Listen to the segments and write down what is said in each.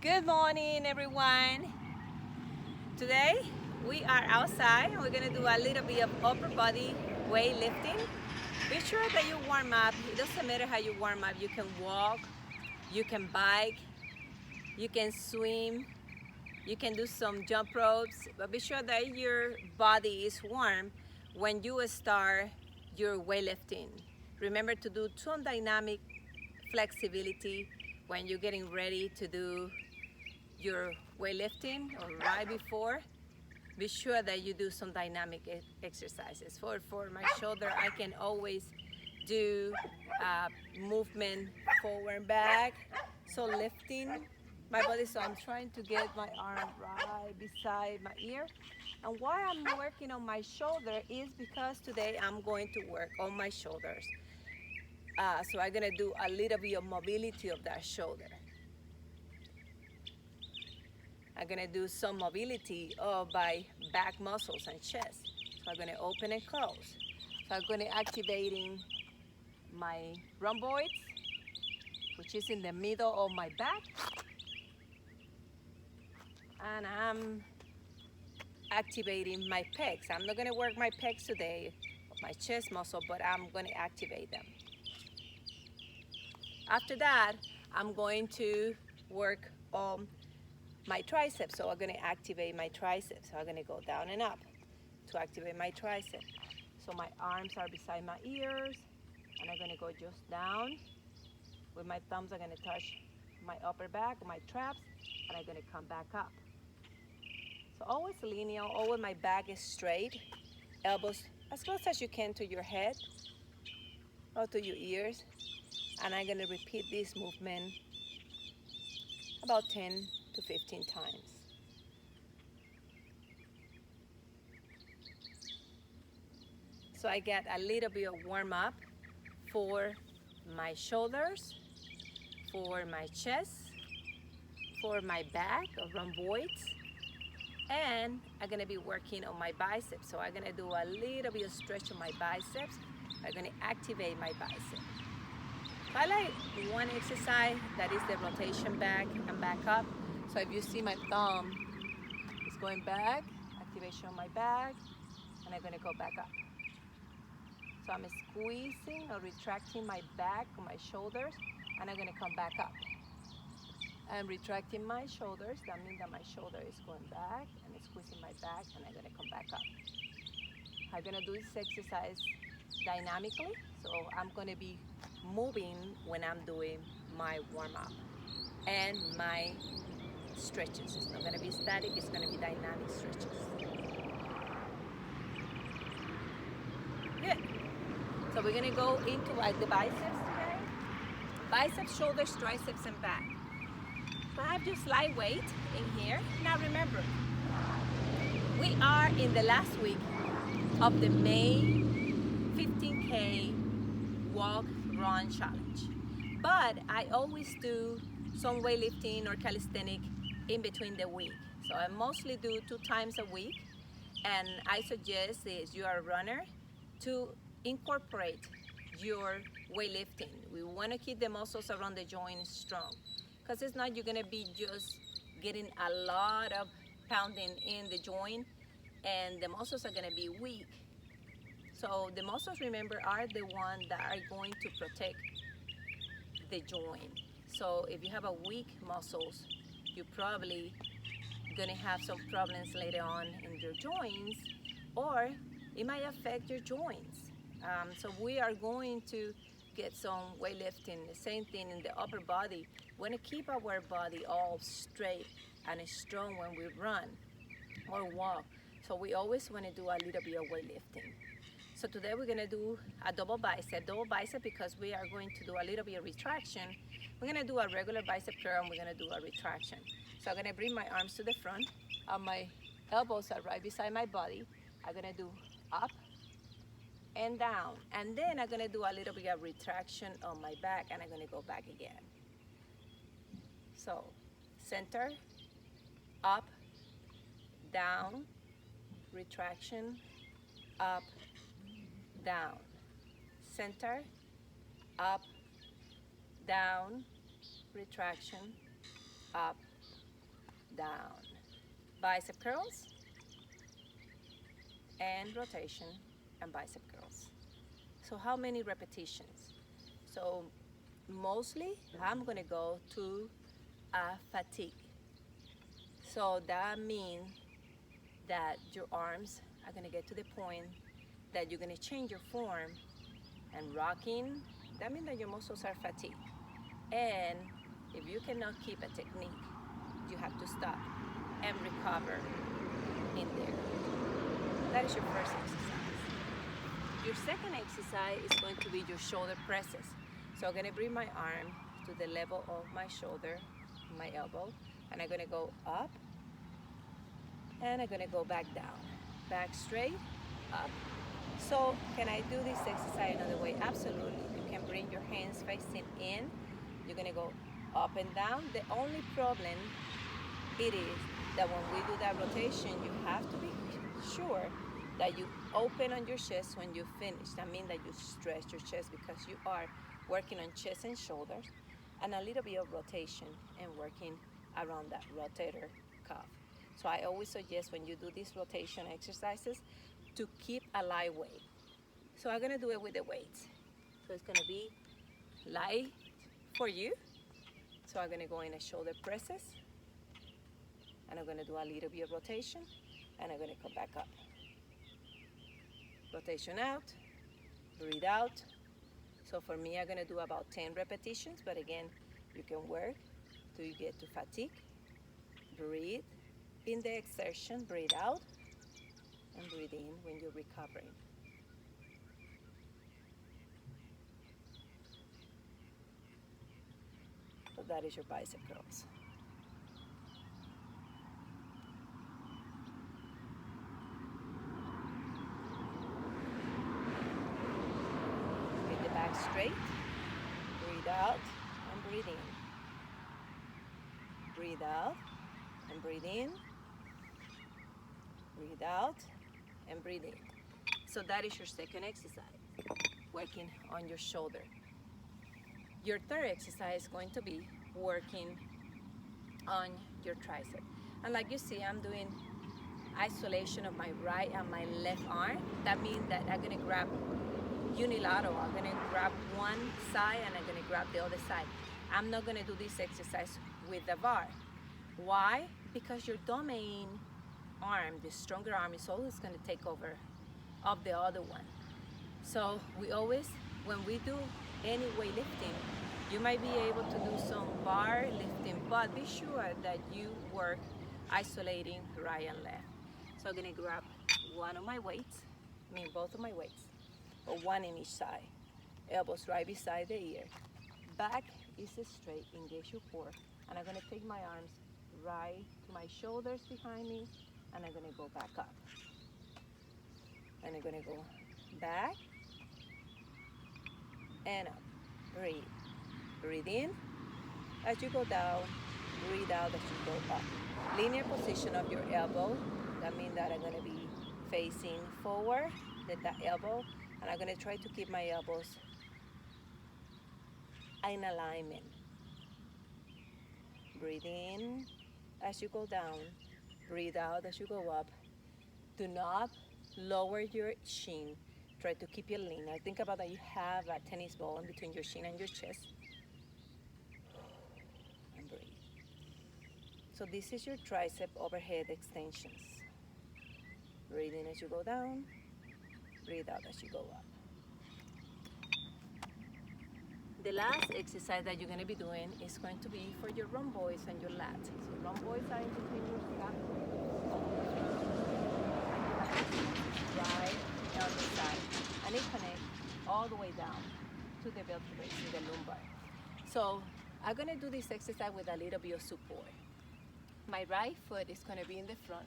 Good morning, everyone. Today we are outside and we're gonna do a little bit of upper body weightlifting. Be sure that you warm up. It doesn't matter how you warm up. You can walk, you can bike, you can swim, you can do some jump ropes, but be sure that your body is warm when you start your weightlifting. Remember to do some dynamic flexibility when you're getting ready to do your weightlifting or right before. Be sure that you do some dynamic exercises. For my shoulder, I can always do movement forward and back, so lifting my body. So I'm trying to get my arm right beside my ear. And why I'm working on my shoulder is because today I'm going to work on my shoulders. So I'm gonna do a little bit of mobility of that shoulder. I'm gonna do some mobility of my back muscles and chest. So I'm gonna open and close. So I'm gonna activating my rhomboids, which is in the middle of my back. And I'm activating my pecs. I'm not gonna work my pecs today, my chest muscle, but I'm gonna activate them. After that, I'm going to work on my triceps. So I'm gonna activate my triceps. So I'm gonna go down and up to activate my triceps. So my arms are beside my ears, and I'm gonna go just down. With my thumbs, I'm gonna touch my upper back, my traps, and I'm gonna come back up. So always linear, always my back is straight, elbows as close as you can to your head or to your ears. And I'm gonna repeat this movement about 10 to 15 times. So I get a little bit of warm up for my shoulders, for my chest, for my back or rhomboids, and I'm gonna be working on my biceps. So I'm gonna do a little bit of stretch on my biceps. I'm gonna activate my biceps. I like one exercise that is the rotation back and back up. So if you see my thumb is going back, activation on my back, and I'm gonna go back up. So I'm squeezing or retracting my back or my shoulders, and I'm gonna come back up. I'm retracting my shoulders. That means that my shoulder is going back and squeezing my back, and I'm gonna come back up. I'm gonna do this exercise dynamically, so I'm gonna be moving when I'm doing my warm-up and my stretches. It's not gonna be static, it's gonna be dynamic stretches. Good. So we're gonna go into the biceps today. Biceps, shoulders, triceps, and back. So I have just light weight in here. Now remember, we are in the last week of the May 15K walk run challenge. But I always do some weightlifting or calisthenic in between the week. So I mostly do 2 times a week. And I suggest if you are a runner to incorporate your weightlifting. We want to keep the muscles around the joint strong, because it's not you're going to be just getting a lot of pounding in the joint and the muscles are going to be weak. So the muscles, remember, are the ones that are going to protect the joint. So if you have a weak muscles, you're probably going to have some problems later on in your joints, or it might affect your joints. So we are going to get some weightlifting, the same thing in the upper body. We want to keep our body all straight and strong when we run or walk. So we always want to do a little bit of weightlifting. So today we're gonna do a double bicep because we are going to do a little bit of retraction. We're gonna do a regular bicep curl and we're gonna do a retraction. So I'm gonna bring my arms to the front, and my elbows are right beside my body. I'm gonna do up and down, and then I'm gonna do a little bit of retraction on my back, and I'm gonna go back again. So center, up, down, retraction, up, down, center, up, down, retraction, up, down. Bicep curls and rotation and bicep curls. So how many repetitions? So mostly I'm gonna go to a fatigue. So that means that your arms are gonna get to the point that you're gonna change your form and rocking. That means that your muscles are fatigued. And if you cannot keep a technique, you have to stop and recover in there. That is your first exercise. Your second exercise is going to be your shoulder presses. So I'm gonna bring my arm to the level of my shoulder, my elbow, and I'm gonna go up, and I'm gonna go back down. Back straight, up. So can I do this exercise another way? Absolutely. You can bring your hands facing in. You're gonna go up and down. The only problem it is that when we do that rotation, you have to be sure that you open on your chest when you finish. That means that you stretch your chest because you are working on chest and shoulders, and a little bit of rotation and working around that rotator cuff. So I always suggest when you do these rotation exercises to keep a light weight. So I'm gonna do it with the weights. So it's gonna be light for you. So I'm gonna go in a shoulder presses, and I'm gonna do a little bit of rotation, and I'm gonna come back up. Rotation out, breathe out. So for me, I'm gonna do about 10 repetitions, but again, you can work till you get to fatigue. Breathe in the exertion, breathe out, and breathe in when you're recovering. So that is your bicep curls. Get the back straight, breathe out, and breathe in. Breathe out, and breathe in. Breathe out, and breathe in. So that is your second exercise, working on your shoulder. Your third exercise is going to be working on your tricep. And like you see, I'm doing isolation of my right and my left arm. That means that I'm gonna grab unilateral. I'm gonna grab one side and I'm gonna grab the other side. I'm not gonna do this exercise with the bar. Why? Because your domain arm, the stronger arm, is always gonna take over of the other one. So we always, when we do any weightlifting, you might be able to do some bar lifting, but be sure that you work isolating right and left. So I'm gonna grab one of my weights, both of my weights, or one in each side. Elbows right beside the ear. Back is straight, engage your core. And I'm gonna take my arms right to my shoulders behind me, and I'm gonna go back up. And I'm gonna go back and up. Breathe. Breathe in as you go down. Breathe out as you go up. Linear position of your elbow. That means that I'm gonna be facing forward, that elbow, and I'm gonna try to keep my elbows in alignment. Breathe in as you go down. Breathe out as you go up. Do not lower your chin. Try to keep it lean. Now think about that you have a tennis ball in between your chin and your chest. And breathe. So this is your tricep overhead extensions. Breathe in as you go down. Breathe out as you go up. The last exercise that you're going to be doing is going to be for your rhomboids and your lats. So rhomboids are in between your scapula. Right on the side. And it connects all the way down to the vertebrae in the lumbar. So I'm going to do this exercise with a little bit of support. My right foot is going to be in the front,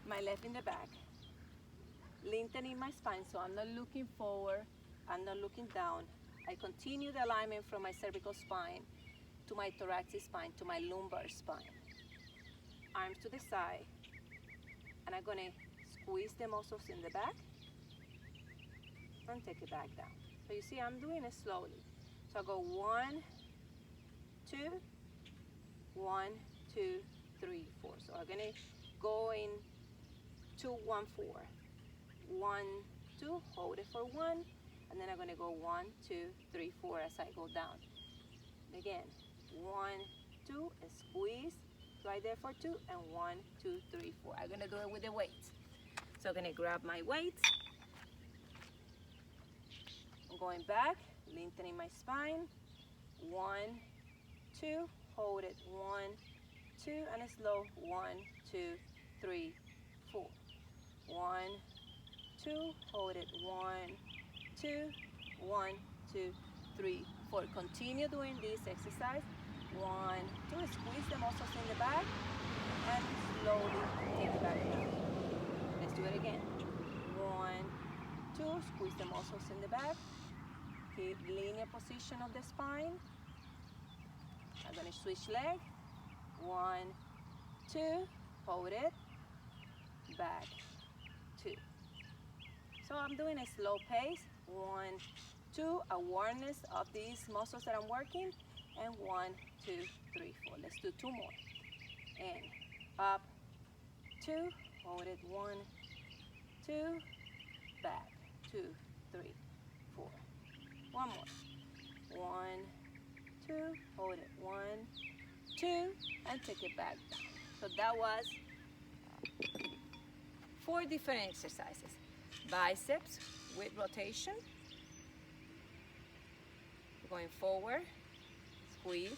my left in the back, lengthening my spine so I'm not looking forward, I'm not looking down. I continue the alignment from my cervical spine to my thoracic spine to my lumbar spine. Arms to the side, and I'm going to squeeze the muscles in the back and take it back down. So you see I'm doing it slowly. So I go 1, 2, 1, 2, 3, 4. So I'm gonna go in 2, 1, 4. 1, 2, hold it for 1, and then I'm gonna go 1, 2, 3, 4 as I go down. Again, 1, 2, and squeeze right there for 2, and 1, 2, 3, 4. I'm gonna do it with the weights. So I'm gonna grab my weights. I'm going back, lengthening my spine. 1, 2, hold it. 1, 2, and a slow. 1, 2, 3, 4. 1, 2, hold it. 1, 2, 1, 2, 3, 4. Continue doing this exercise. 1, 2, squeeze the muscles in the back and slowly take it back down. Let's do it again. 1, 2, squeeze the muscles in the back. Keep linear position of the spine. I'm going to switch leg. 1, 2, hold it. Back, 2. So I'm doing a slow pace. 1, 2, awareness of these muscles that I'm working. And 1, 2, 3, 4. Let's do 2 more. And up, 2, hold it. 1, 2, back, 2, 3, 4. One more. 1, 2, hold it. 1, 2, and take it back down. So that was 4 different exercises. Biceps with rotation. Going forward, squeeze,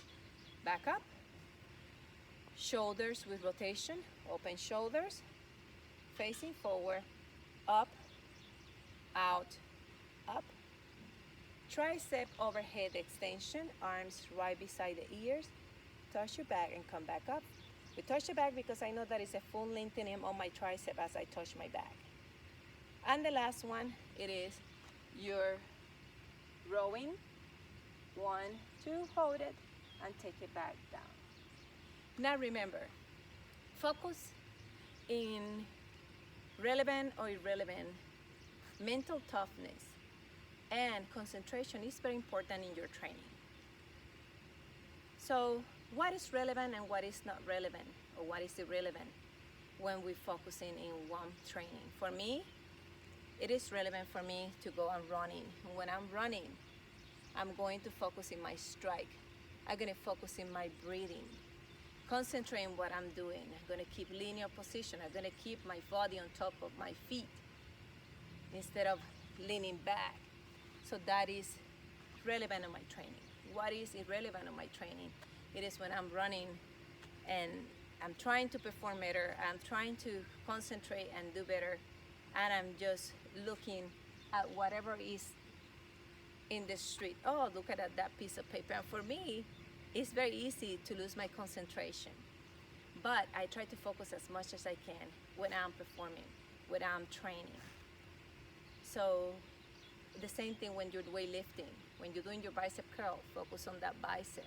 back up. Shoulders with rotation, open shoulders, facing forward, up, out, up. Tricep overhead extension, arms right beside the ears. Touch your back and come back up. We touch the back because I know that it's a full lengthening on my tricep as I touch my back. And the last one, it is your rowing. 1, 2, hold it, and take it back down. Now remember, focus in relevant or irrelevant mental toughness and concentration is very important in your training. So what is relevant and what is not relevant, or what is irrelevant when we're focusing in one training? For me, it is relevant for me to go on running. And when I'm running, I'm going to focus in my strike. I'm going to focus in my breathing. Concentrate on what I'm doing. I'm going to keep linear position. I'm going to keep my body on top of my feet instead of leaning back. So that is relevant in my training. What is irrelevant in my training? It is when I'm running and I'm trying to perform better. I'm trying to concentrate and do better. And I'm just looking at whatever is in the street. Oh, look at that piece of paper. And for me, it's very easy to lose my concentration. But I try to focus as much as I can when I'm performing, when I'm training. So the same thing when you're weightlifting. When you're doing your bicep curl, focus on that bicep.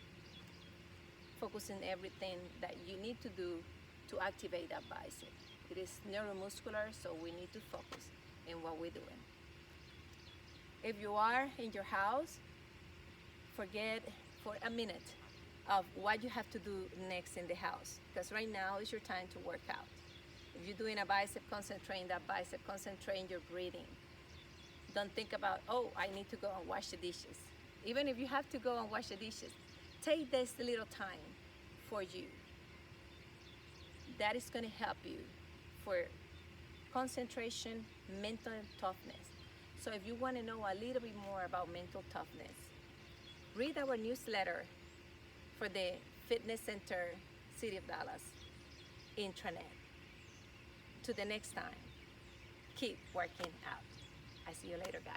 Focus on everything that you need to do to activate that bicep. It is neuromuscular, so we need to focus in what we're doing. If you are in your house, forget for a minute of what you have to do next in the house, because right now is your time to work out. If you're doing a bicep, concentrate on that bicep, concentrate on your breathing. Don't think about, oh, I need to go and wash the dishes. Even if you have to go and wash the dishes, take this little time for you. That is going to help you for concentration, mental toughness. So if you want to know a little bit more about mental toughness, read our newsletter for the Fitness Center City of Dallas intranet. To the next time, keep working out. I see you later, guys.